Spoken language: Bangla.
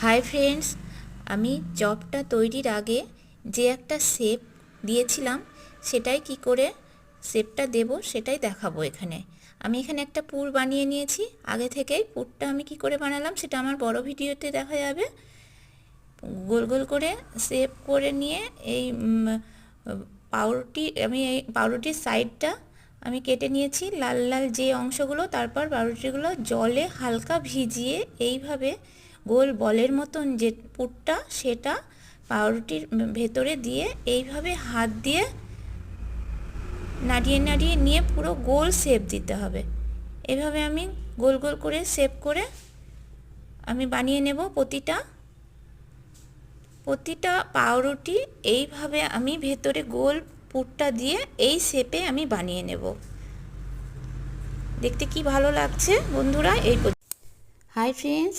হাই ফ্রেন্ডস, আমি চপটা তৈরির আগে যে একটা শেপ দিয়েছিলাম সেটাই কি করে শেপটা দেব সেটাই দেখাবো। আমি এখানে একটা পুর বানিয়ে নিয়েছি আগে থেকেই। পুরটা আমি কি করে বানালাম সেটা আমার বড় ভিডিওতে দেখা যাবে। গোল গোল করে শেপ করে নিয়ে এই পাউরুটির সাইডটা আমি কেটে নিয়েছি, লাল লাল যে অংশগুলো। তারপর পাউরুটিগুলো জলে হালকা ভিজিয়ে এইভাবে গোল বলের মতন যে পুরটা সেটা পাউরুটির ভেতরে দিয়ে এইভাবে হাত দিয়ে নাড়িয়ে নাড়িয়ে নিয়ে পুরো গোল শেপ দিতে হবে। এভাবে আমি গোল গোল করে শেপ করে আমি বানিয়ে নেব প্রতিটা পাউরুটি। এইভাবে আমি ভেতরে গোল পুরটা দিয়ে এই শেপে আমি বানিয়ে নেব। দেখতে কি ভালো লাগছে বন্ধুরা। Hi friends,